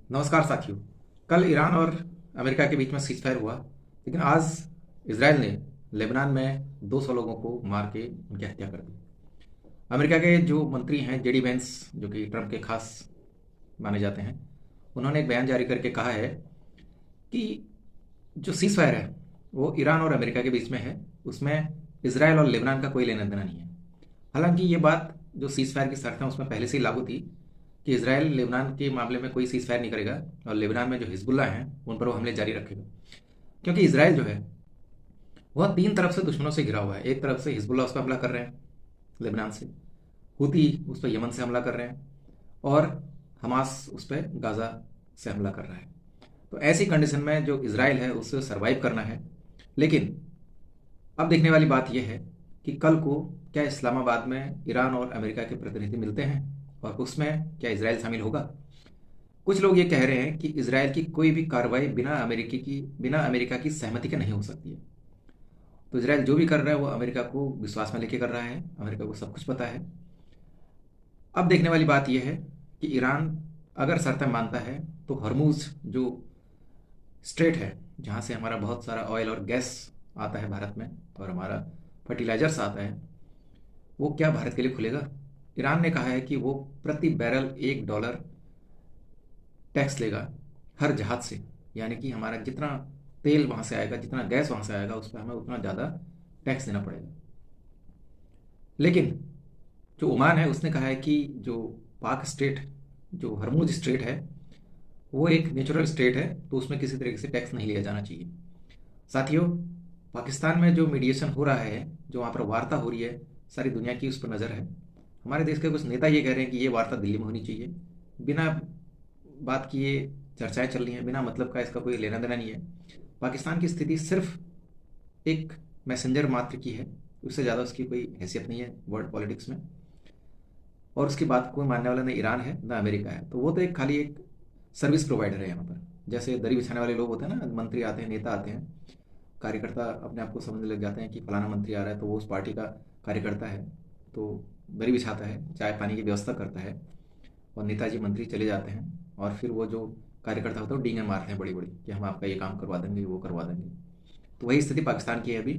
नमस्कार साथियों। कल ईरान और अमेरिका के बीच में सीजफायर हुआ, लेकिन आज इसराइल ने लेबनान में 200 लोगों को मार के उनकी हत्या कर दी। अमेरिका के जो मंत्री हैं जेडी वेंस, जो कि ट्रंप के खास माने जाते हैं, उन्होंने एक बयान जारी करके कहा है कि जो सीजफायर है वो ईरान और अमेरिका के बीच में है, उसमें इसराइल और लेबनान का कोई लेना देना नहीं है। हालांकि ये बात जो सीजफायर की शर्त है उसमें पहले से ही लागू थी कि इसराइल लेबनान के मामले में कोई सीजफायर नहीं करेगा और लेबनान में जो हिजबुल्ला हैं उन पर वो हमले जारी रखेगा, क्योंकि इसराइल जो है वह तीन तरफ से दुश्मनों से घिरा हुआ है। एक तरफ से हिजबुल्ला उस पर हमला कर रहे हैं लेबनान से, हूती उस पर यमन से हमला कर रहे हैं, और हमास उस पर गाज़ा से हमला कर रहा है। तो ऐसी कंडीशन में जो इसराइल है उससे सर्वाइव करना है। लेकिन अब देखने वाली बात यह है कि कल को क्या इस्लामाबाद में ईरान और अमेरिका के प्रतिनिधि मिलते हैं और उसमें क्या इसराइल शामिल होगा। कुछ लोग ये कह रहे हैं कि इसराइल की कोई भी कार्रवाई बिना अमेरिका की सहमति के नहीं हो सकती है। तो इसराइल जो भी कर रहा है वो अमेरिका को विश्वास में लेके कर रहा है, अमेरिका को सब कुछ पता है। अब देखने वाली बात यह है कि ईरान अगर शर्तें मानता है तो हरमुज जो स्ट्रेट है, जहाँ से हमारा बहुत सारा ऑयल और गैस आता है भारत में और हमारा फर्टिलाइजर्स आता है, वो क्या भारत के लिए खुलेगा। ईरान ने कहा है कि वो प्रति बैरल $1 टैक्स लेगा हर जहाज से, यानी कि हमारा जितना तेल वहाँ से आएगा, जितना गैस वहाँ से आएगा, उस पर हमें उतना ज़्यादा टैक्स देना पड़ेगा। लेकिन जो ओमान है उसने कहा है कि जो पाक स्टेट, जो हरमुज स्टेट है, वो एक नेचुरल स्टेट है, तो उसमें किसी तरीके से टैक्स नहीं लिया जाना चाहिए। साथियों, पाकिस्तान में जो मीडिएशन हो रहा है, जो वहाँ पर वार्ता हो रही है, सारी दुनिया की उस पर नज़र है। हमारे देश के कुछ नेता ये कह रहे हैं कि ये वार्ता दिल्ली में होनी चाहिए। बिना बात किए चर्चाएं चल रही हैं, बिना मतलब का इसका कोई लेना देना नहीं है। पाकिस्तान की स्थिति सिर्फ एक मैसेंजर मात्र की है, उससे ज़्यादा उसकी कोई हैसियत नहीं है वर्ल्ड पॉलिटिक्स में। और उसकी बात को मानने वाला न ईरान है न अमेरिका है, तो वो तो एक खाली एक सर्विस प्रोवाइडर है यहाँ पर। जैसे दरी बिछाने वाले लोग होते हैं ना, मंत्री आते हैं, नेता आते हैं, कार्यकर्ता अपने आप को समझने लग जाते हैं कि फलाना मंत्री आ रहा है तो वो उस पार्टी का कार्यकर्ता है, तो दरी बिछाता है, चाय पानी की व्यवस्था करता है, और नेताजी मंत्री चले जाते हैं और फिर वो जो कार्यकर्ता होता है वो डींगे मारते हैं बड़ी बड़ी कि हम आपका ये काम करवा देंगे, वो करवा देंगे। तो वही स्थिति पाकिस्तान की है अभी।